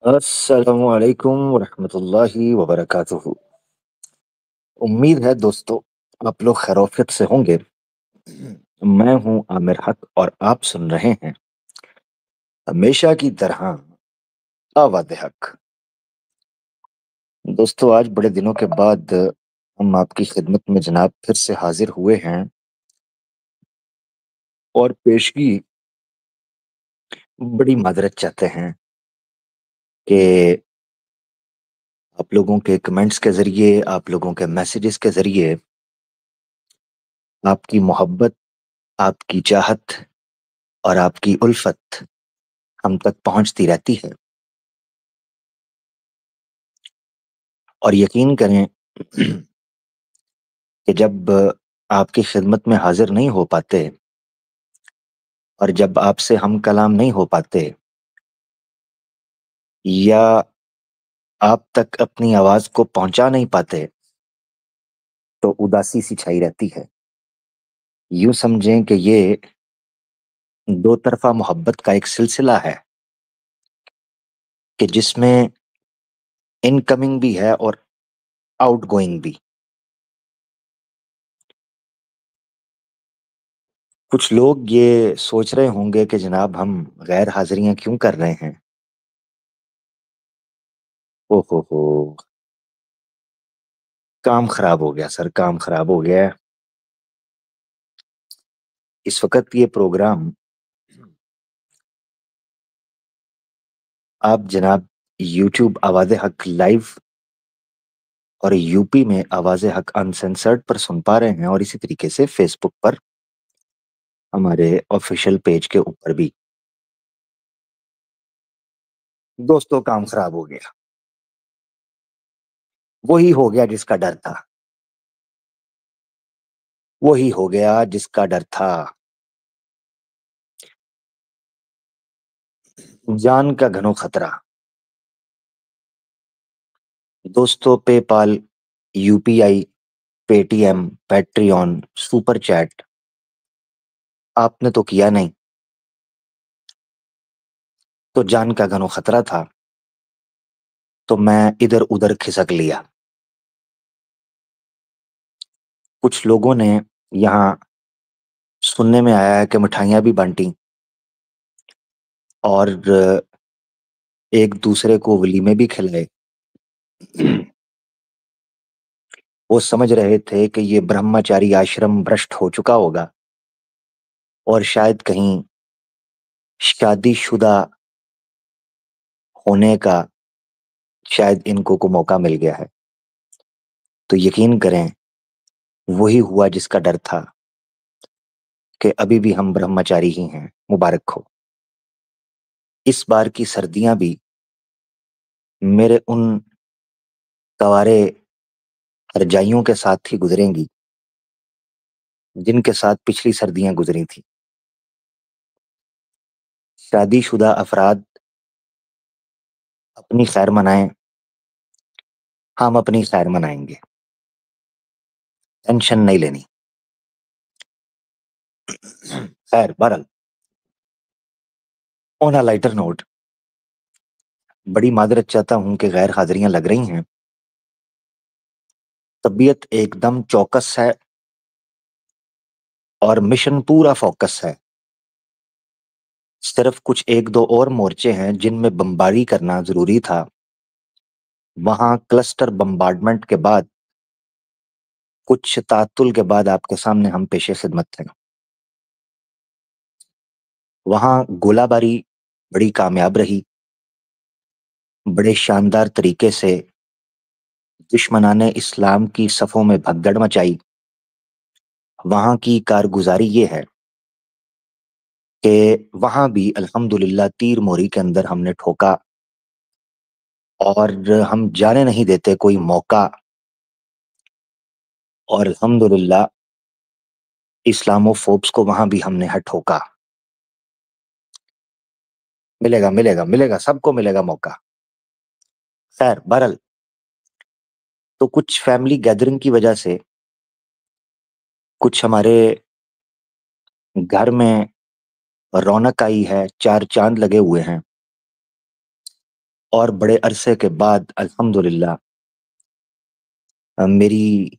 अस्सलामुअलैकुम वरहमतुल्लाहि वबरकातुहू। उम्मीद है दोस्तों आप लोग खैरियत से होंगे। मैं हूं आमिर हक और आप सुन रहे हैं हमेशा की तरह आवाज़ हक। दोस्तों आज बड़े दिनों के बाद हम आपकी खिदमत में जनाब फिर से हाजिर हुए हैं और पेशगी बड़ी माजरत चाहते हैं कि आप लोगों के कमेंट्स के ज़रिए, आप लोगों के मैसेजेस के ज़रिए आपकी मोहब्बत, आपकी चाहत और आपकी उल्फत हम तक पहुँचती रहती है। और यकीन करें कि जब आपकी खिदमत में हाज़िर नहीं हो पाते और जब आपसे हम कलाम नहीं हो पाते या आप तक अपनी आवाज़ को पहुँचा नहीं पाते, तो उदासी सी छाई रहती है। यूँ समझें कि ये दो तरफ़ा मोहब्बत का एक सिलसिला है कि जिसमें इनकमिंग भी है और आउटगोइंग भी। कुछ लोग ये सोच रहे होंगे कि जनाब हम गैर हाज़िरियाँ क्यों कर रहे हैं? ओह हो! काम ख़राब हो गया सर, काम ख़राब हो गया है। इस वक़्त ये प्रोग्राम आप जनाब यूट्यूब आवाज़े हक लाइव और यूपी में आवाज़े हक अनसेंसर्ड पर सुन पा रहे हैं और इसी तरीके से फ़ेसबुक पर हमारे ऑफ़िशियल पेज के ऊपर भी। दोस्तों काम ख़राब हो गया। वही हो गया जिसका डर था। वही हो गया जिसका डर था। जान का घनो खतरा। दोस्तों PayPal, UPI, Paytm, Patreon, super chat आपने तो किया नहीं, तो जान का घनो खतरा था, तो मैं इधर-उधर खिसक लिया। कुछ लोगों ने यहाँ सुनने में आया है कि मिठाइयाँ भी बाँटी और एक-दूसरे को वलीमे भी खिलाए। वो समझ रहे थे कि ये ब्रह्मचारी आश्रम भ्रष्ट हो चुका होगा और शायद कहीं शादीशुदा होने का शायद इनको को मौका मिल गया है। तो यकीन करें, वही हुआ जिसका डर था कि अभी भी हम ब्रह्मचारी ही हैं, मुबारक हो। इस बार की सर्दियाँ भी मेरे उन कवारे रजाइयों के साथ ही गुज़रेंगी, जिनके साथ पिछली सर्दियाँ गुज़री थी। शादीशुदा अफ़राद अपनी खैर मनाएँ, हम अपनी खैर मनाएँगे, टेंशन नहीं लेनी। खैर बहरहाल ऑन अ लाइटर नोट बड़ी माज़रत चाहता हूँ कि गैर हाज़िरियाँ लग रही हैं। तबीयत एकदम चौकस है और मिशन पूरा फ़ोकस है। सिर्फ़ कुछ 1-2 और मोर्चे हैं जिनमें बमबारी करना ज़रूरी था। वहाँ क्लस्टर बम्बार्डमेंट के बाद कुछ तात्तुल के बाद आपके सामने हम पेशे-ख़िदमत थे। वहाँ गोलाबारी बड़ी कामयाब रही। बड़े शानदार तरीके से दुश्मनाने इस्लाम की सफ़ों में भगदड़ मचाई। वहाँ की कारगुज़ारी ये है कि वहाँ भी अल्हम्दुलिल्लाह तीर-मोरी के अंदर हमने ठोका और हम जाने नहीं देते कोई मौका और अल्हम्दुलिल्लाह इस्लामोफ़ोब्स को वहाँ भी हमने ठोका। मिलेगा, मिलेगा, मिलेगा, सबको मिलेगा मौका। ख़ैर बहरहाल तो कुछ फैमिली गैदरिंग की वजह से कुछ हमारे घर में रौनक आई है, 4 चाँद लगे हुए हैं और बड़े अरसे के बाद अल्हम्दुलिल्लाह मेरी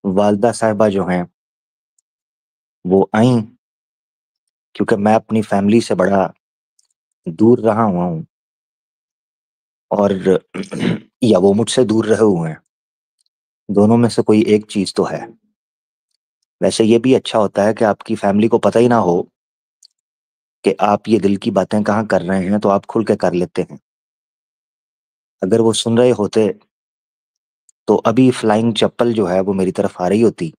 वालिदा साहिबा जो हैं, वो आईं, क्योंकि मैं अपनी फैमिली से बड़ा दूर रहा हुआ हूँ और या वो मुझसे दूर रहे हुए हैं, दोनों में से कोई एक चीज़ तो है। वैसे ये भी अच्छा होता है कि आपकी फैमिली को पता ही ना हो कि आप ये दिल की बातें कहाँ कर रहे हैं, तो आप खुल के कर लेते हैं। अगर वो सुन रहे होते, तो अभी फ्लाइंग चप्पल जो है वो मेरी तरफ आ रही होती,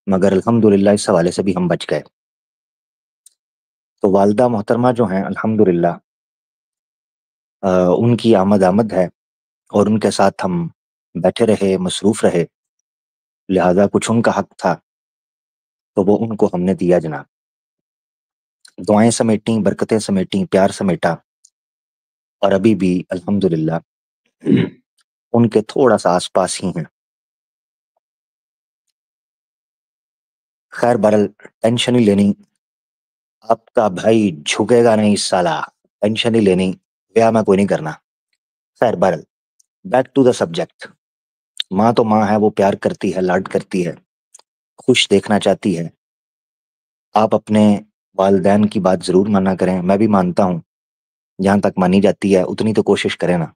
मगर अल्हम्दुलिल्लाह इस हवाले से भी हम बच गए। तो वालिदा मोहतरमा जो हैं अल्हम्दुलिल्लाह उनकी आमद है और उनके साथ हम बैठे रहे, मसरूफ़ रहे, लिहाज़ा कुछ उनका हक था, तो वो उनको हमने दिया जनाब। दुआएँ समेटीं, बरकतें समेटीं, प्यार समेटा और अभी भी अल्हम्दुलिल्लाह उनके थोड़ा-सा आस-पास ही हैं। खैर बहरहाल टेंशन ही लेनी, आपका भाई झुकेगा नहीं साला, टेंशन ही लेनी, ब्याह मैं कोई नहीं करना। खैर बहरहाल बैक टू द सब्जेक्ट। माँ तो माँ है, वो प्यार करती है, लाड करती है, खुश देखना चाहती है। आप अपने वालिदैन की बात ज़रूर माना करें, मैं भी मानता हूँ, जहाँ तक मानी जाती है उतनी तो कोशिश करें ना।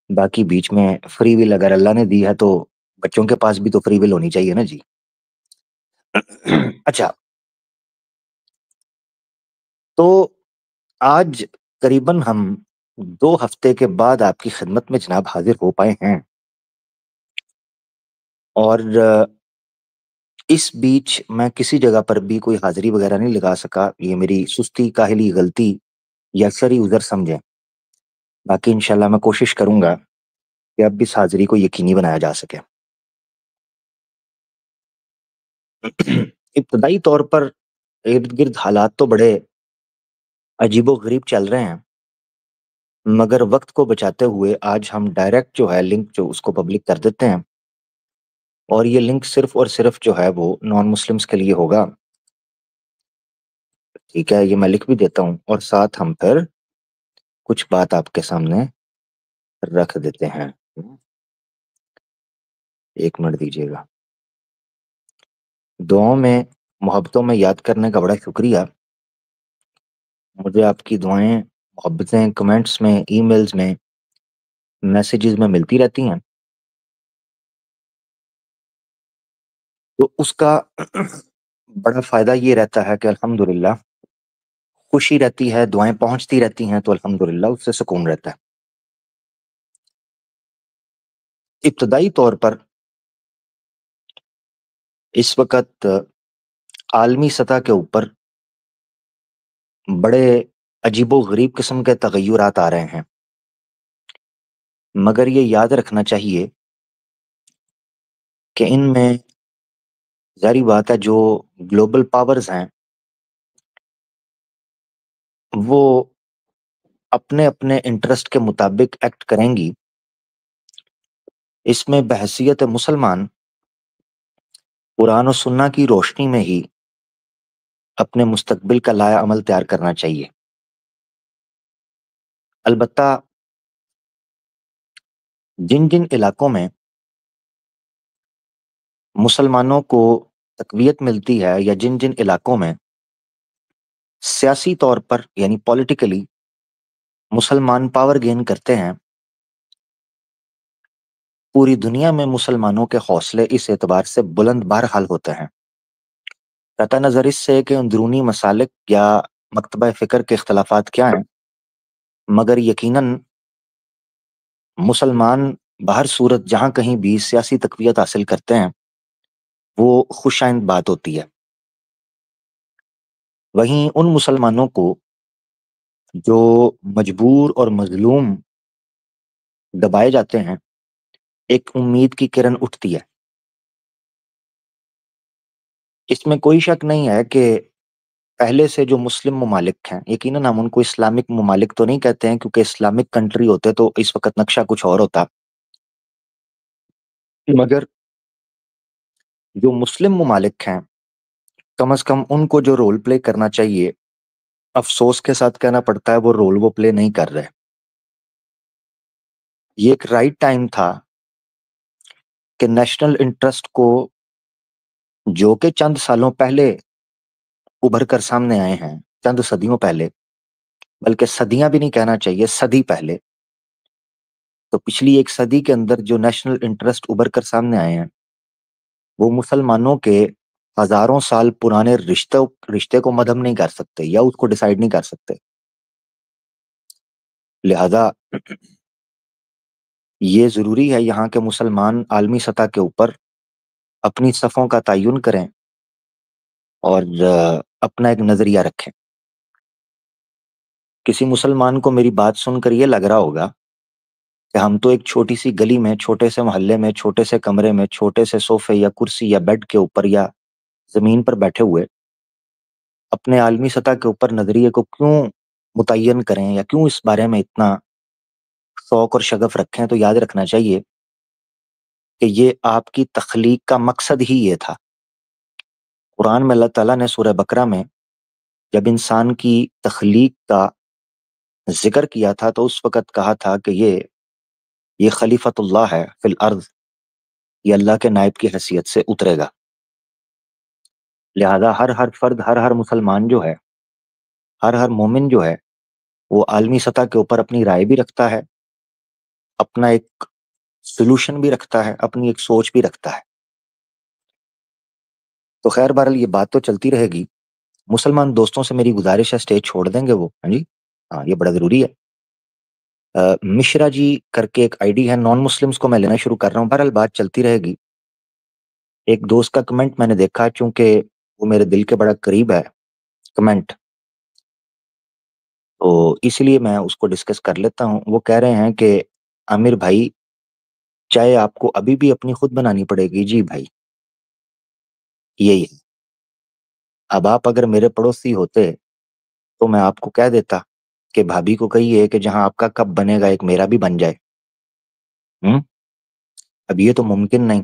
बाकी बीच में फ्री विल अगर अल्लाह ने दी है तो बच्चों के पास भी तो फ्री विल होनी चाहिए ना जी। अच्छा, तो आज करीबन हम 2 हफ्ते के बाद आपकी खिदमत में जनाब हाज़िर हो पाए हैं और इस बीच मैं किसी जगह पर भी कोई हाज़िरी वग़ैरह नहीं लगा सका। ये मेरी सुस्ती, काहली, गलती या सरी उज़र समझें। बाकी इंशाल्लाह मैं कोशिश करूँगा कि अब इस हाज़िरी को यकीनी बनाया जा सके। इब्तदाई तौर पर इर्द-गिर्द हालात तो बड़े अजीबो-गरीब चल रहे हैं, मगर वक़्त को बचाते हुए आज हम डायरेक्ट जो है लिंक जो उसको पब्लिक कर देते हैं और ये लिंक सिर्फ़ और सिर्फ़ जो है वो नॉन मुस्लिम्स के लिए होगा। ठीक है? ये मैं लिख भी देता हूँ और साथ हम फिर कुछ बात आपके सामने रख देते हैं। 1 मिनट दीजिएगा। दुआओं में, मोहब्बतों में याद करने का बड़ा शुक्रिया। मुझे आपकी दुआएँ, मोहब्बतें कमेंट्स में, ईमेल्स में, मैसेजेज़ में मिलती रहती हैं। तो उसका बड़ा फ़ायदा ये रहता है कि अल्हम्दुलिल्लाह खुशी रहती है, दुआएँ पहुँचती रहती हैं, तो अल्हम्दुलिल्लाह उससे सुकून रहता है। इब्तदाई तौर पर इस वक़्त आलमी सतह के ऊपर बड़े अजीबो-गरीब किस्म के तग़य्युरात आ रहे हैं। मगर ये याद रखना चाहिए कि इनमें ज़ाहिर-सी बात है जो ग्लोबल पावर्स हैं, वो अपने-अपने इंटरेस्ट के मुताबिक एक्ट करेंगी। इसमें बहैसियत मुसलमान कुरान और सुन्नह की रोशनी में ही अपने मुस्तकबिल का लाया-अमल तैयार करना चाहिए। अलबत्ता जिन-जिन इलाकों में मुसलमानों को तक़वियत मिलती है या जिन-जिन इलाकों में सियासी तौर पर यानी पॉलिटिकली मुसलमान पावर गेन करते हैं, पूरी दुनिया में मुसलमानों के हौसले इस एतबार से बुलंद बहरहाल होते हैं। कतई नज़र इससे कि अंदरूनी मसालिक या मकतबा फ़िक्र के इख्तिलाफ़ात क्या हैं, मगर यकीनन मुसलमान बहर सूरत जहाँ कहीं भी सियासी तक़वियत हासिल करते हैं, वो खुशाइंद बात होती है। वहीं उन मुसलमानों को जो मजबूर और मज़लूम दबाए जाते हैं, एक उम्मीद की किरण उठती है। इसमें कोई शक नहीं है कि पहले से जो मुस्लिम ममालिक हैं, यकीनन हम उनको इस्लामिक ममालिक तो नहीं कहते हैं क्योंकि इस्लामिक कंट्री होते तो इस वक़्त नक्शा कुछ और होता। मगर जो मुस्लिम ममालिक हैं, कम से कम उनको जो रोल प्ले करना चाहिए, अफसोस के साथ कहना पड़ता है वो रोल वो प्ले नहीं कर रहे। ये एक राइट टाइम था कि नेशनल इंटरेस्ट को, जो कि चंद सालों पहले उभर कर सामने आए हैं, चंद सदियों पहले, बल्कि सदियां भी नहीं कहना चाहिए, सदी पहले, तो पिछली एक सदी के अंदर जो नेशनल इंटरेस्ट उभर कर सामने आए हैं, वो मुसलमानों के हजारों साल पुराने रिश्ते को मदम नहीं कर सकते या उसको डिसाइड नहीं कर सकते। लिहाजा ये जरूरी है यहाँ के मुसलमान आलमी सतह के ऊपर अपनी सफ़ों का तयन करें और अपना एक नजरिया रखें। किसी मुसलमान को मेरी बात सुनकर ये लग रहा होगा कि हम तो एक छोटी सी गली में, छोटे से मोहल्ले में, छोटे से कमरे में, छोटे से सोफे या कुर्सी या बेड के ऊपर या जमीन पर बैठे हुए अपने आलमी सतह के ऊपर नजरिए को क्यों मुतय्यन करें या क्यों इस बारे में इतना शौक और शगफ रखें। तो याद रखना चाहिए कि ये आपकी तख्लीक का मकसद ही ये था। कुरान में अल्लाह ताला ने सूरह बकरा में जब इंसान की तख्लीक का जिक्र किया था तो उस वक्त कहा था कि ये खलीफतुल्लाह है फिल अर्ज, ये अल्लाह के नायब की हैसियत से उतरेगा। लिहाजा हर हर फर्द, हर हर मुसलमान जो है, हर हर मोमिन जो है, वो आलमी सतह के ऊपर अपनी राय भी रखता है, अपना एक सोल्यूशन भी रखता है, अपनी एक सोच भी रखता है। तो खैर बहरहाल ये बात तो चलती रहेगी। मुसलमान दोस्तों से मेरी गुजारिश है, स्टेज छोड़ देंगे वो? हाँ जी, हाँ ये बड़ा जरूरी है। मिश्रा जी करके एक आईडी है, नॉन मुस्लिम्स को मैं लेना शुरू कर रहा हूँ, बहरहाल बात चलती रहेगी। एक दोस्त का कमेंट मैंने देखा, चूंकि वो मेरे दिल के बड़ा करीब है कमेंट, तो इसलिए मैं उसको डिस्कस कर लेता हूँ। वो कह रहे हैं कि आमिर भाई, चाय आपको अभी भी अपनी खुद बनानी पड़ेगी। जी भाई, यही है। अब आप अगर मेरे पड़ोसी होते तो मैं आपको कह देता कि भाभी को कहिए कि जहां आपका कप बनेगा एक मेरा भी बन जाए। हम्म। अब ये तो मुमकिन नहीं,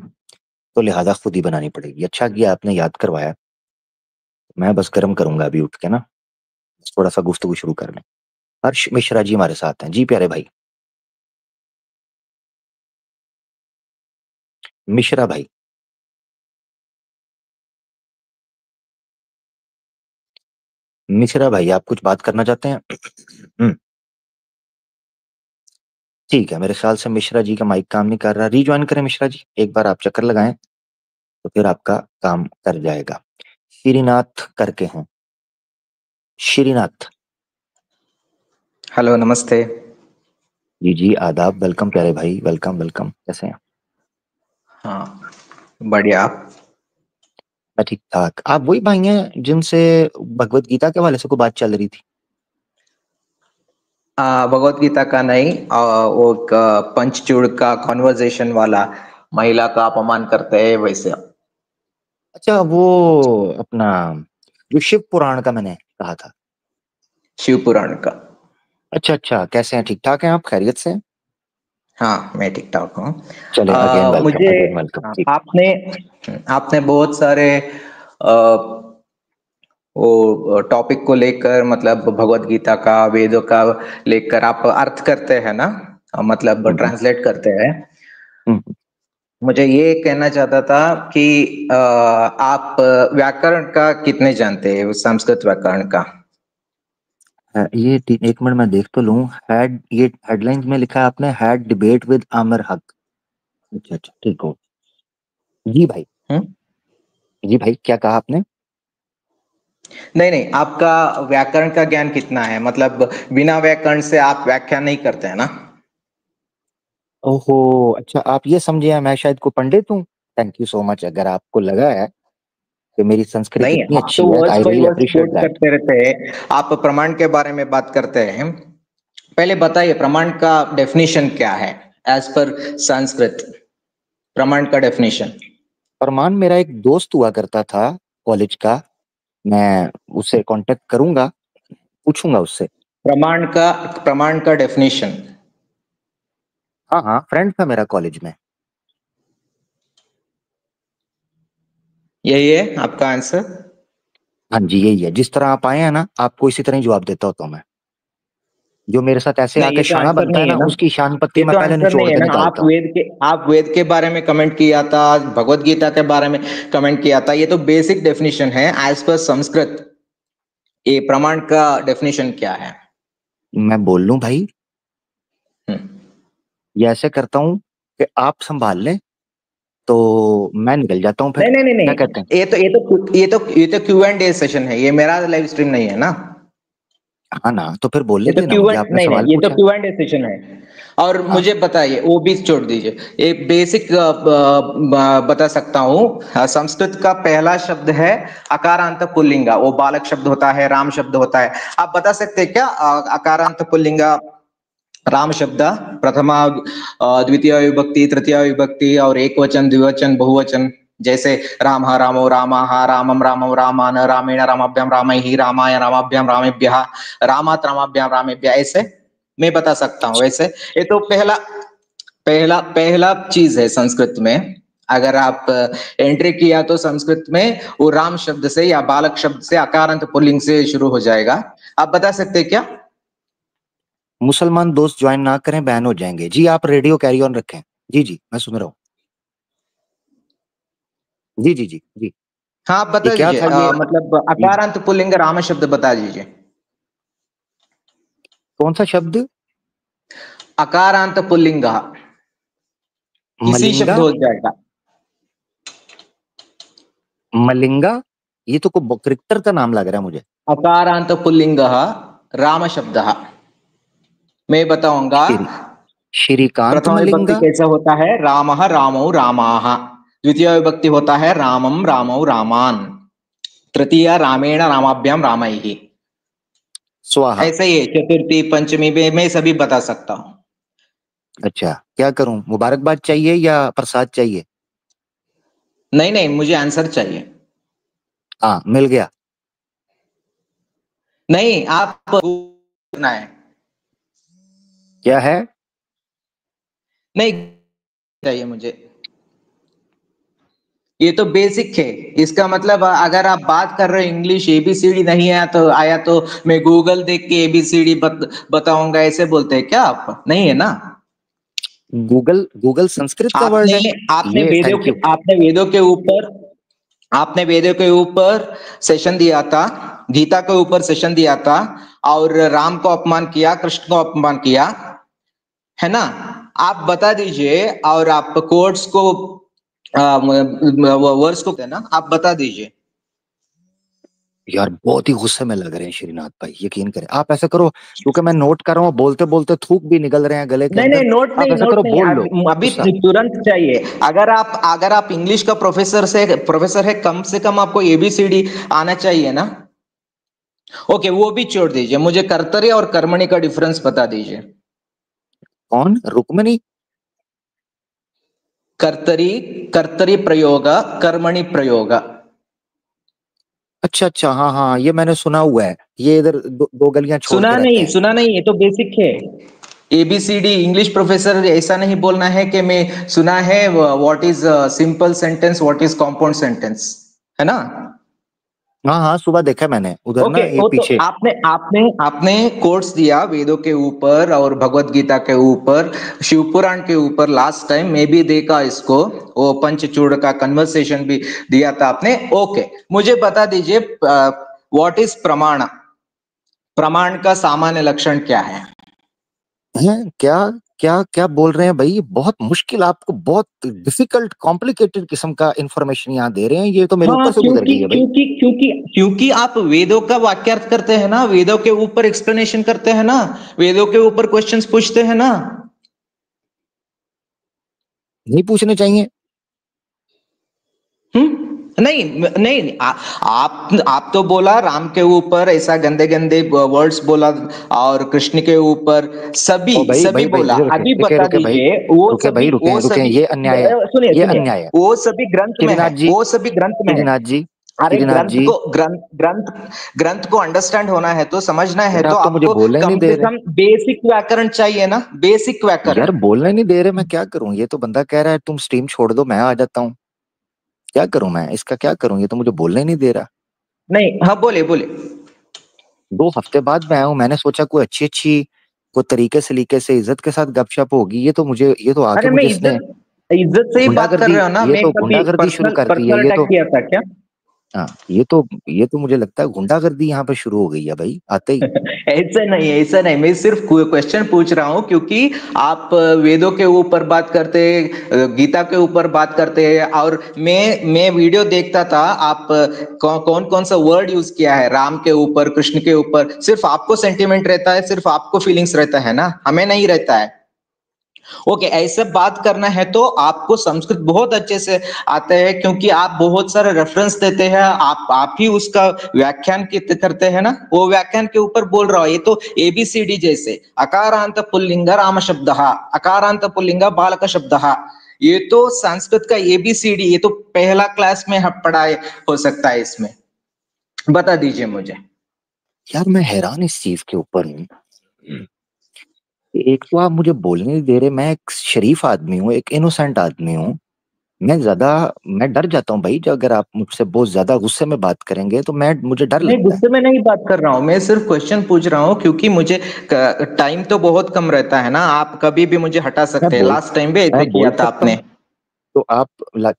तो लिहाजा खुद ही बनानी पड़ेगी। अच्छा किया आपने याद करवाया। मैं बस गर्म करूंगा अभी उठ के ना, थोड़ा सा गुफ्तगू शुरू कर लें। हर्ष मिश्रा जी हमारे साथ हैं। जी प्यारे भाई, मिश्रा भाई, मिश्रा भाई आप कुछ बात करना चाहते हैं? ठीक है, मेरे ख्याल से मिश्रा जी का माइक काम नहीं कर रहा। रीज्वाइन करें मिश्रा जी, एक बार आप चक्कर लगाएं तो फिर आपका काम कर जाएगा। श्रीनाथ करके हैं, श्रीनाथ। हेलो, नमस्ते। जी जी आदाब, वेलकम प्यारे भाई, वेलकम वेलकम। कैसे हैं? हाँ, बढ़िया। मैं ठीक ठाक। आप वही भाई हैं जिनसे भगवत गीता के हवाले से कोई बात चल रही थी? भगवत गीता का नहीं, वो एक पंचचूड़ का कॉन्वर्जेशन वाला, महिला का अपमान करते हैं वैसे। अच्छा, वो अपना जो शिव पुराण का मैंने कहा था। शिव पुराण का। अच्छा अच्छा, कैसे हैं? ठीक ठाक हैं आप? खैरियत से हैं? हाँ, मैं ठीक ठाक हूँ। चले, मुझे अगेन वेलकम। ठीक। आपने आपने बहुत सारे अ, वो टॉपिक को लेकर, मतलब भगवत गीता का, वेदों का लेकर आप अर्थ करते हैं ना, मतलब हम्म, ट्रांसलेट करते हैं। हम्म। मुझे ये कहना चाहता था कि आप व्याकरण का कितने जानते हैं, संस्कृत व्याकरण का? एक मिनट मैं देख तो लूं। हैड, ये हेडलाइंस में लिखा है आपने, हैड डिबेट विद आमिर हक। अच्छा अच्छा, ठीक हो। जी भाई, हम्म? जी भाई क्या कहा आपने? नहीं नहीं, आपका व्याकरण का ज्ञान कितना है? मतलब बिना व्याकरण से आप व्याख्या नहीं करते हैं ना? ओहो, अच्छा आप ये समझे हैं मैं शायद को पंडित हूँ। Thank you so much. अगर आपको लगा है कि मेरी संस्कृत नहीं, इतनी आप तो अच्छी है तो words I by really words appreciate coat that. करते रहते हैं। आप प्रमाण के बारे में बात करते हैं। पहले बताइए, प्रमाण का डेफिनेशन क्या है एज पर संस्कृत? प्रमाण का डेफिनेशन। फरमान मेरा एक दोस्त हुआ करता था कॉलेज का, मैं उससे कांटेक्ट करूंगा, पूछूंगा उससे। प्रमाण का डेफिनेशन। हाँ हाँ, फ्रेंड था मेरा कॉलेज में। यही है आपका आंसर? हाँ जी, यही है। जिस तरह आप आए हैं ना, आपको इसी तरह ही जवाब देता होता हूँ मैं। जो मेरे साथ ऐसे नहीं, आके ये तो शाना आंसर बनता है नहीं है ना, ना। उसकी शान पत्ती ये मैं तो पहले आंसर निचोड़ नहीं है के ना। निकालता हूँ। आप वेद के बारे में कमेंट किया था, भगवत गीता के बारे में कमेंट किया था। ये तो बेसिक डेफिनेशन है एज पर संस्कृत। ये प्रमाण का डेफिनेशन क्या है? मैं बोल लूं भाई, हम्म। ये ऐसे करता हूँ कि आप संभाल लें, तो मैं निकल जाता हूँ फिर। नहीं नहीं नहीं क्या कहते हैं? नहीं, ये तो क्यू एंड ए सेशन है, ये मेरा लाइव स्ट्रीम नहीं है ना। हाँ ना, तो फिर ये बोलने तो देना क्यू मुझे, एंड आपने नहीं नहीं, सवाल ये तो पूछा। क्यू एंड ए सेशन है। और हाँ। मुझे बताइए, वो भी छोड़ दीजिए। एक बेसिक बता सकता हूँ। संस्कृत का पहला शब्द है अकारांत पुल्लिंगा। वो बालक शब्द होता है, राम शब्द होता है। आप बता सकते हैं क्या अकारांत पुल्लिंगा राम शब्द प्रथमा द्वितीय विभक्ति, तृतीय विभक्ति और एक वचन, द्विवचन, बहुवचन? जैसे राम रामो रामाः, रामम रामो रामान, रामेण रामाभ्याम रामैः, रामाय रामाभ्याम रामेभ्यः, रामात रामाभ्याम रामेभ्यः, ऐसे मैं बता सकता हूँ वैसे। ये तो पहला पहला पहला चीज है संस्कृत में। अगर आप एंट्री किया तो संस्कृत में वो राम शब्द से या बालक शब्द से अकारांत पुल्लिंग से शुरू हो जाएगा। आप बता सकते हैं क्या? मुसलमान दोस्त ज्वाइन ना करें, बैन हो जाएंगे। जी आप रेडियो कैरी ऑन रखें। जी जी, मैं सुन रहा हूँ। जी जी जी जी। हाँ, आप ये बता क्या दीजिए। था ये? मतलब जी जी। अकारांत पुल्लिंग राम शब्द बता दीजिए। कौन सा शब्द? अकारांत पुल्लिंग किसी मलिंगा? शब्द हो जाएगा। मलिंगा? ये तो कोई क्रिकेटर का नाम लग रहा है मुझे। अकारांत पुल्लिंग राम शब्द। मैं बताऊंगा। श्री श्रीकांत प्रथम विभक्ति मलिंगा? कैसा होता है? राम रामौ रामाः। द्वितीय विभक्ति होता है रामम रामौ रामान। तृतीय रामेण रामाभ्याम रामैः। स्वाहा। ऐसे ही है चतुर्थी पंचमी में मैं सभी बता सकता हूँ। अच्छा, क्या करूं? मुबारकबाद चाहिए या प्रसाद चाहिए? नहीं नहीं, मुझे आंसर चाहिए। हाँ, मिल गया। नहीं, आप सुना है? क्या है? नहीं चाहिए मुझे। ये तो बेसिक है। इसका मतलब अगर आप बात कर रहे हो इंग्लिश एबीसीडी नहीं आया तो मैं गूगल देख के एबीसीडी बताऊंगा, ऐसे बोलते हैं क्या आप? नहीं है ना। गूगल? गूगल संस्कृत का वर्ड आपने है? आपने ये वेदों थैंक के यू। आपने वेदों के ऊपर आपने वेदों के ऊपर सेशन दिया था, गीता के ऊपर सेशन दिया था, और राम को अपमान किया, कृष्ण को अपमान किया, है ना? आप बता दीजिए। और आप कोर्ट्स को वर्ड्स को है ना, आप बता दीजिए। यार बहुत ही गुस्से में लग रहे हैं श्रीनाथ भाई, यकीन करें। आप ऐसा करो, क्योंकि मैं नोट कर रहा हूँ, बोलते बोलते थूक भी निकल रहे हैं गले के नहीं अंदर। नहीं, नोट आप नहीं, ऐसा नोट करो, नहीं, बोल लो। अभी गुस्सा। तुरंत चाहिए। अगर आप इंग्लिश का प्रोफेसर है, कम से कम आपको एबीसीडी आना चाहिए ना। ओके, वो भी छोड़ दीजिए, मुझे कर्तरी और कर्मणि का डिफरेंस बता दीजिए। कौन? रुक्मणी? कर्तरी कर्तरी प्रयोग, कर्मणि प्रयोग। अच्छा अच्छा, हाँ हाँ, ये मैंने सुना हुआ है। ये इधर दो गलियां छोड़ के रहते हैं। सुना नहीं, ये तो बेसिक है। एबीसीडी इंग्लिश प्रोफेसर ऐसा नहीं बोलना है कि मैं सुना है what is simple sentence, what is compound sentence, है ना? हाँ हाँ, सुबह देखा मैंने उधर ओके, ना, ये वो तो पीछे। आपने आपने आपने कोर्स दिया वेदों के ऊपर और भगवत गीता के ऊपर, शिव पुराण के ऊपर। लास्ट टाइम मैं भी देखा इसको, वो पंचचूड़ का कन्वर्सेशन भी दिया था आपने। ओके, मुझे बता दीजिए व्हाट इज प्रमाण? प्रमाण का सामान्य लक्षण क्या है? हैं? क्या क्या क्या बोल रहे हैं भाई? ये बहुत मुश्किल, आपको बहुत डिफिकल्ट कॉम्प्लिकेटेड किस्म का इंफॉर्मेशन यहाँ दे रहे हैं। ये तो मेरे हाँ, ऊपर से गुजर क्योंकि गई है भाई। क्योंकि क्योंकि क्योंकि आप वेदों का वाक्यार्थ करते हैं ना, वेदों के ऊपर एक्सप्लेनेशन करते हैं ना, वेदों के ऊपर क्वेश्चंस पूछते हैं ना। नहीं पूछने चाहिए? नहीं नहीं, आप तो बोला राम के ऊपर ऐसा गंदे गंदे वर्ड्स बोला, और कृष्ण के ऊपर सभी ओ भाई सभी भाई भाई, बोला। रुके अभी रुके बता रुके भाई। दीजिए वो रुके भाई, सभी रुके रुके, ये अन्याय है। सुनिए ये सुनिए, अन्याय है। वो सभी ग्रंथ में है, श्रीनाथ जी, वो सभी ग्रंथ में है। श्रीनाथ जी, अरे श्रीनाथ ग्रंथ जी। को ग्रंथ को अंडरस्टैंड होना है तो, समझना है यार तो आप तो मुझे आपको बोलने ही नहीं कम दे से रहे। कम बेसिक व्याकरण चाहिए ना, बेसिक यार व्याकरण। बोलने नहीं दे रहे, मैं क्या करूं? ये तो बंदा कह रहा है तुम स्ट्रीम छोड़ दो, मैं आ जाता हूँ। क्या करूं मैं इसका, क्या करूं? ये तो मुझे बोलने नहीं दे रहा। नहीं, हाँ बोलिए बोलिए। 2 हफ्ते बाद मैं आया हूँ, मैंने सोचा कोई अच्छी अच्छी कोई तरीके सलीके से इज्जत के साथ गपशप होगी, ये तो आके अरे मैं मुझे इसने इज्जत इज्जत से ही बात कर गुंडागर्दी, रहे हो ना, ये मैं तो कभी गुंडागर्दी शुरू पर्सनल कर दी है पर्सनल ये अटैक तो। किया था क्या? हाँ, ये तो मुझे लगता है गुंडागर्दी यहाँ पे शुरू हो गई है भाई आते ही। ऐसा नहीं, ऐसा नहीं, मैं सिर्फ क्वेश्चन पूछ रहा हूँ क्योंकि आप वेदों के ऊपर बात करते, गीता के ऊपर बात करते हैं, और मैं वीडियो देखता था, आप कौन कौन सा वर्ड यूज किया है राम के ऊपर, कृष्ण के ऊपर। सिर्फ आपको सेंटिमेंट रहता है, सिर्फ आपको फीलिंग्स रहता है ना, हमें नहीं रहता है। ओके, ऐसे बात करना है तो आपको संस्कृत बहुत अच्छे से आता है, क्योंकि आप बहुत सारे रेफरेंस देते हैं, आप ही उसका व्याख्यान करते हैं ना, वो व्याख्यान के ऊपर बोल रहा हूं। ये तो एबीसीडी जैसे, अकारांत पुल्लिंग राम शब्द, अकारांत पुल्लिंग बालक शब्द, ये तो संस्कृत का एबीसीडी, ये तो पहला क्लास में पढ़ाए हो सकता है इसमें। बता दीजिए मुझे। यार मैं हैरान इस चीज के ऊपर हूँ। एक तो आप मुझे बोलने नहीं दे रहे, मैं एक शरीफ आदमी हूँ, एक इनोसेंट आदमी हूँ। मैं डर जाता हूँ भाई, जो अगर आप मुझसे बहुत ज्यादा गुस्से में बात करेंगे तो मुझे डर नहीं, लगता है। गुस्से में नहीं बात कर रहा हूँ, मैं सिर्फ क्वेश्चन पूछ रहा हूँ, क्योंकि मुझे टाइम तो बहुत कम रहता है ना, आप कभी भी मुझे हटा मैं सकते हैं, बोल लास्ट टाइम भी मैं ऐसे किया बोल था सकता आपने। हूँ, तो आप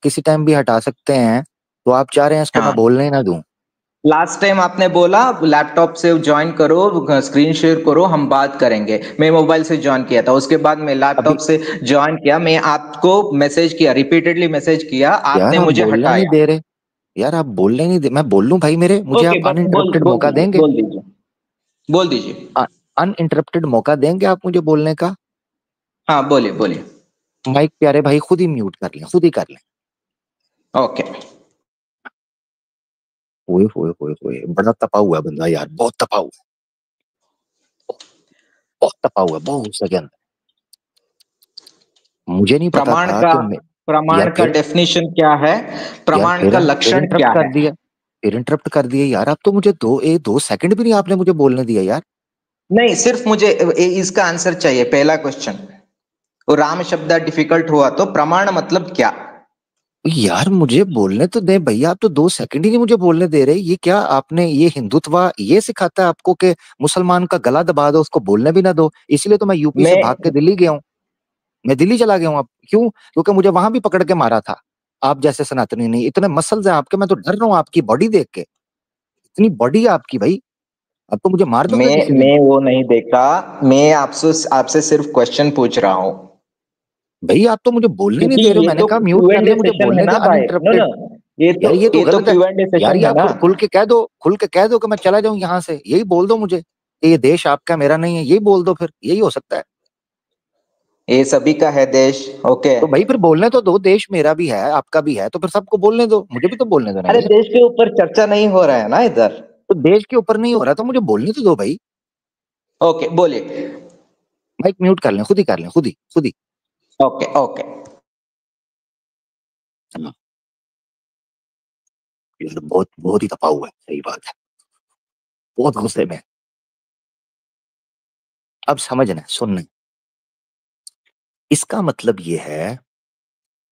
किसी टाइम भी हटा सकते हैं। तो आप चाह रहे हैं इसको मैं हाँ, बोलने ही ना दूं? लास्ट टाइम आपने बोला लैपटॉप से ज्वाइन करो, स्क्रीन शेयर करो, हम बात करेंगे। मैं मोबाइल से ज्वाइन किया था, उसके बाद मैं लैपटॉप अभी से ज्वाइन किया, मैं आपको मैसेज किया, रिपीटेडली मैसेज किया, यार आपने आप मुझे बोलने नहीं हटाया। दे रहे। यार आप बोलने नहीं दे, मैं बोल लूं भाई, मेरे मुझे ओके, आप बस बोल अनइंटरप्टेड बोल मौका दीजिए, देंगे? बोल दीजिए, बोल दीजिए। अनइंटरप्टेड मौका देंगे आप मुझे बोलने का? हाँ, बोलिए बोलिए। माइक प्यारे भाई खुद ही म्यूट कर लें, खुद ही कर लें। ओके। ओए होए होए होए, बड़ा तपा हुआ है बंदा यार, बहुत तपा हुआ है, बहुत तपा हुआ है, बहुत गुस्से के अंदर। मुझे नहीं पता प्रमाण था का कि यार प्रमाण का डेफिनेशन क्या है? यार प्रमाण का फिर लक्षण इंटरप्ट क्या कर है? दिया, फिर इंटरप्ट कर दिया यार। आप तो मुझे 2 सेकंड भी नहीं आपने मुझे बोलने दिया यार। नहीं, सिर्फ मुझे इसका आंसर चाहिए, पहला क्वेश्चन। वो राम शब्द डिफिकल्ट हुआ तो प्रमाण मतलब क्या? यार मुझे बोलने तो दे भैया, आप तो 2 सेकंड ही नहीं मुझे बोलने दे रहे। ये क्या आपने, ये हिंदुत्व ये सिखाता है आपको कि मुसलमान का गला दबा दो, उसको बोलने भी ना दो? इसलिए तो मैं यूपी से भाग के मैं दिल्ली गया हूँ। मैं दिल्ली चला गया हूँ। अब क्यों? क्योंकि मुझे वहां भी पकड़ के मारा था। आप जैसे सनातनी नहीं, इतने मसल्स हैं आपके, मैं तो डर रहा हूँ आपकी बॉडी देख के। इतनी बॉडी है आपकी भाई, अब तो मुझे मार दोगे किसी दिन। मैं वो नहीं देखा, मैं आपसे आपसे सिर्फ क्वेश्चन पूछ रहा हूँ, भाई आप तो मुझे बोलने नहीं क्योंकि दे रहे हो, ये मैंने तो कहा म्यूट क्यू कर एंड ले, ए मुझे सेशन है बोलने दे ना भाई, नो अनइंटरप्टेड। नो, ये यार तो ये तो ये तो गलत है। क्यू एंड ए यार सेशन ये है आप ना। खुल के कह दो, खुल के कह दो कि मैं चला जाऊं यहाँ से, यही बोल दो मुझे कि ये देश आपका मेरा नहीं है, यही बोल दो, फिर यही हो सकता है। ये सभी का है देश। ओके। तो भाई फिर बोलने तो दो, देश मेरा भी है आपका भी है, तो फिर सबको बोलने दो, मुझे भी तो बोलने दो ना अरे, यार। देश के ऊपर चर्चा नहीं हो रहा है ना इधर। तो देश के ऊपर नहीं हो रहा तो मुझे बोलने तो दो भाई। ओके, बोलिए। माइक म्यूट कर लें, खुद ही कर लें, खुद ही खुद ही। Okay okay. हाँ, यार बहुत बहुत ही तपा हुआ है, सही बात है, बहुत गुस्से में है। अब समझना सुनना, इसका मतलब ये है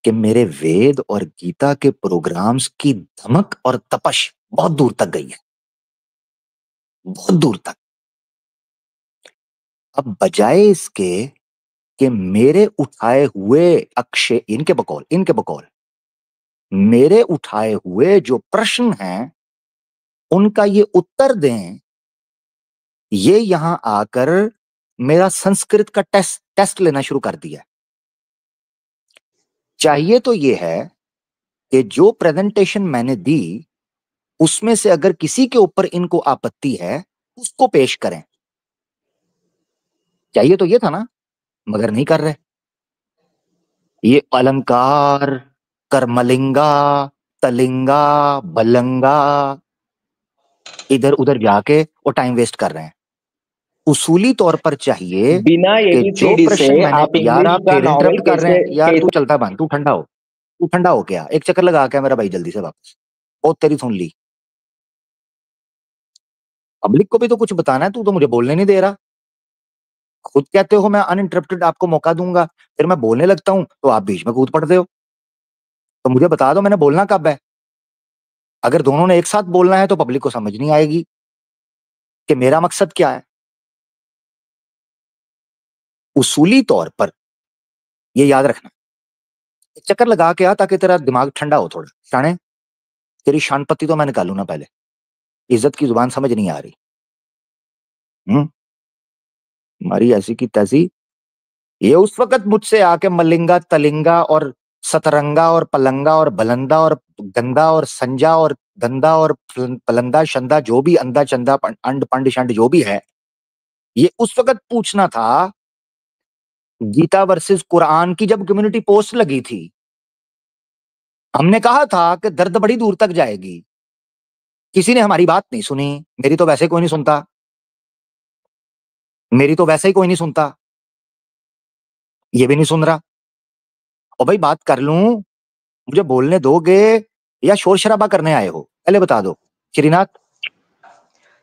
कि मेरे वेद और गीता के प्रोग्राम्स की धमक और तपश बहुत दूर तक गई है, बहुत दूर तक। अब बजाय इसके कि मेरे उठाए हुए अक्षय, इनके बकौल मेरे उठाए हुए जो प्रश्न हैं उनका ये उत्तर दें, ये यहां आकर मेरा संस्कृत का टेस्ट टेस्ट लेना शुरू कर दिया। चाहिए तो ये है कि जो प्रेजेंटेशन मैंने दी उसमें से अगर किसी के ऊपर इनको आपत्ति है उसको पेश करें। चाहिए तो ये था ना, मगर नहीं कर रहे। ये अलंकार, कर्मलिंगा, तलिंगा, बलंगा, इधर उधर जाके वो टाइम वेस्ट कर रहे हैं। उसूली तौर पर चाहिए बिना कि जो एबीसीडी से प्रश्न मैंने, आप यार इंग्लिश आप का फिर नॉवेल इंटरप्ट कर रहे कैसे हैं यार, तू कैसे? चलता बन, तू ठंडा हो, तू ठंडा हो गया, एक चक्कर लगा के आ मेरा भाई जल्दी से वापस। बहुत तेरी सुन ली, पब्लिक को भी तो कुछ बताना है, तू तो मुझे बोलने नहीं दे रहा। खुद कहते हो मैं अनइंटरप्टेड आपको मौका दूंगा, फिर मैं बोलने लगता हूं तो आप बीच में कूद पड़ते हो। तो मुझे बता दो मैंने बोलना कब है। अगर दोनों ने एक साथ बोलना है तो पब्लिक को समझ नहीं आएगी कि मेरा मकसद क्या है। उसूली तौर पर ये याद रखना, एक चक्कर लगा के आ ताकि तेरा दिमाग ठंडा हो थोड़ा। शाने, तेरी शानपत्ती तो मैं निकालू ना पहले, इज्जत की जुबान समझ नहीं आ रही। हमारी ऐसी की तैसी, ये उस वक्त मुझसे आके मलिंगा तलिंगा और सतरंगा और पलंगा और बलंदा और गंदा और संजा और गंदा और पलंदा शंदा जो भी अंदा चंदा अंड पंड शंड जो भी है, ये उस वक्त पूछना था गीता वर्सेस कुरान की जब कम्युनिटी पोस्ट लगी थी। हमने कहा था कि दर्द बड़ी दूर तक जाएगी, किसी ने हमारी बात नहीं सुनी। मेरी तो वैसे कोई नहीं सुनता, मेरी तो वैसे ही कोई नहीं सुनता, ये भी नहीं सुन रहा। और भाई बात कर लूं, मुझे बोलने दोगे या शोर शराबा करने आए हो, पहले बता दो श्रीनाथ।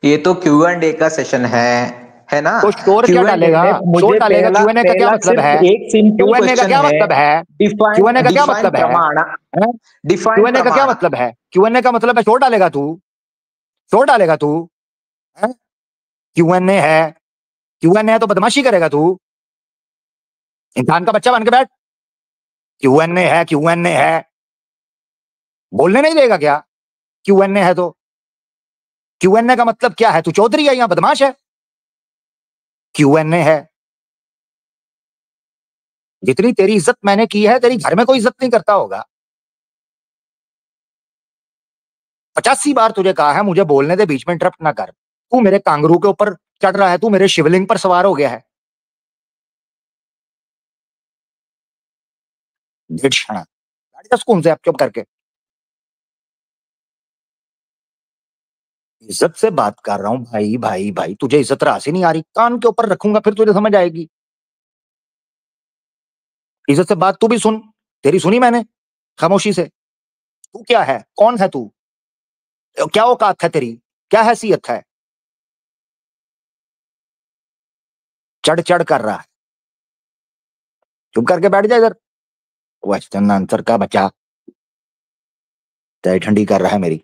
ये तो Q&A का सेशन है ना? तो शोर क्या Q&A डालेगा? में शोर मुझे डालेगा। पहला क्यूएनए का क्या पहला मतलब सिर्फ है? एक सिंपल क्यूएनए का क्वेश्चन क्या है। मतलब है? डिफाइन क्यूएनए का क्या डिफाइन मतलब है? प्रमाण, डिफाइन क्यूएनए का क्या प्रमाण। मतलब है? क्यूएनए का मतलब है शोर डालेगा तू, शोर डालेगा तू। क्यूएनए है, क्यूएनए है तो बदमाशी करेगा तू, इंसान का बच्चा बन के बैठ। क्यूएनए है, क्यूएनए है, बोलने नहीं देगा क्या? क्यूएनए है तो क्यूएनए का मतलब क्या है? तू चौधरी है या बदमाश है? क्यूएनए है। जितनी तेरी इज्जत मैंने की है, तेरी घर में कोई इज्जत नहीं करता होगा। 85 बार तुझे कहा है मुझे बोलने दे, बीच में इंटरप्ट ना कर। तू मेरे कांगरू के ऊपर चढ़ रहा है, तू मेरे शिवलिंग पर सवार हो गया है। ढेड़ क्षणा गाड़ी का सुकून से आप चुप करके। इज्जत से बात कर रहा हूं भाई भाई भाई, तुझे इज्जत रास ही नहीं आ रही। कान के ऊपर रखूंगा फिर तुझे समझ आएगी। इज्जत से बात तू भी सुन, तेरी सुनी मैंने खामोशी से। तू क्या है? कौन है तू? क्या औकात है तेरी? क्या हैसियत है? चढ़ चढ़ कर रहा है, चुप करके बैठ जा इधर। क्वेश्चन आंसर का बच्चा तय ठंडी कर रहा है मेरी।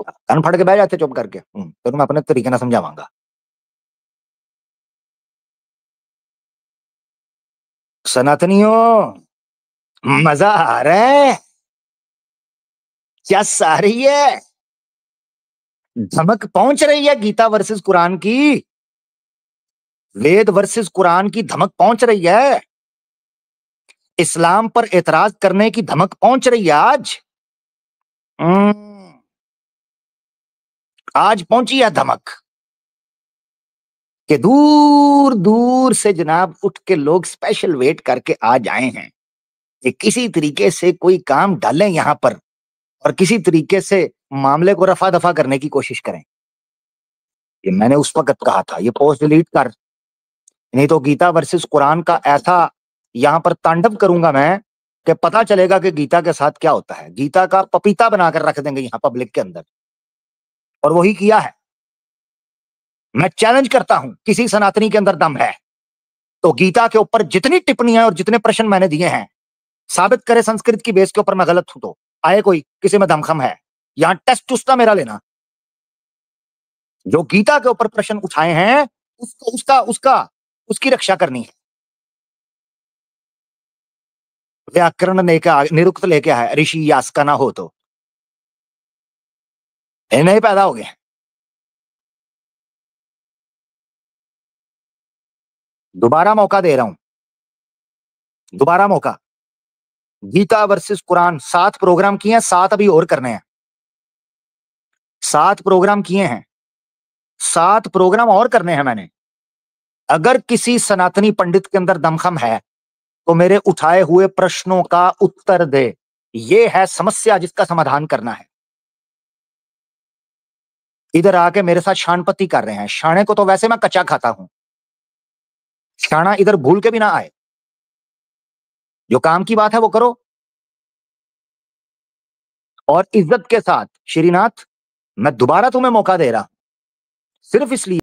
कान फाड़ के बैठ जाते चुप करके। तो मैं अपने तरीके ना समझावांगा। सनातनियों, मजा आ रहा है? क्या सारी है? धमक पहुंच रही है गीता वर्सेस कुरान की, वेद वर्सेस कुरान की धमक पहुंच रही है। इस्लाम पर एतराज करने की धमक पहुंच रही है आज। आज पहुंची है धमक कि दूर दूर से जनाब उठ के लोग स्पेशल वेट करके आज आए हैं कि किसी तरीके से कोई काम डालें यहां पर और किसी तरीके से मामले को रफा दफा करने की कोशिश करें। ये मैंने उस वक्त कहा था, ये पोस्ट डिलीट कर, नहीं तो गीता वर्सेस कुरान का ऐसा यहां पर तांडव करूंगा मैं कि पता चलेगा कि गीता के साथ क्या होता है। गीता का पपीता बनाकर रख देंगे यहां पब्लिक के अंदर, और वही किया है। मैं चैलेंज करता हूं, किसी सनातनी के अंदर दम है तो गीता के ऊपर जितनी टिप्पणियां और जितने प्रश्न मैंने दिए हैं साबित करे संस्कृत की बेस के ऊपर मैं गलत हूं तो आए कोई, किसी में दमखम है, यहां टेस्ट उसका मेरा लेना। जो गीता के ऊपर प्रश्न उठाए हैं उसको उसका उसका उसकी रक्षा करनी है। व्याकरण लेके निरुक्त लेके आया ऋषि यास का ना हो तो नहीं पैदा हो गए। दोबारा मौका दे रहा हूं, दोबारा मौका। गीता वर्सेस कुरान 7 प्रोग्राम किए हैं, 7 अभी और करने हैं। 7 प्रोग्राम किए हैं, 7 प्रोग्राम और करने हैं मैंने। अगर किसी सनातनी पंडित के अंदर दमखम है तो मेरे उठाए हुए प्रश्नों का उत्तर दे। ये है समस्या जिसका समाधान करना है। इधर आके मेरे साथ शानपत्ती कर रहे हैं। शाणे को तो वैसे मैं कच्चा खाता हूं, शाना इधर भूल के भी ना आए। जो काम की बात है वो करो और इज्जत के साथ। श्रीनाथ, मैं दोबारा तुम्हें मौका दे रहा हूं सिर्फ इसलिए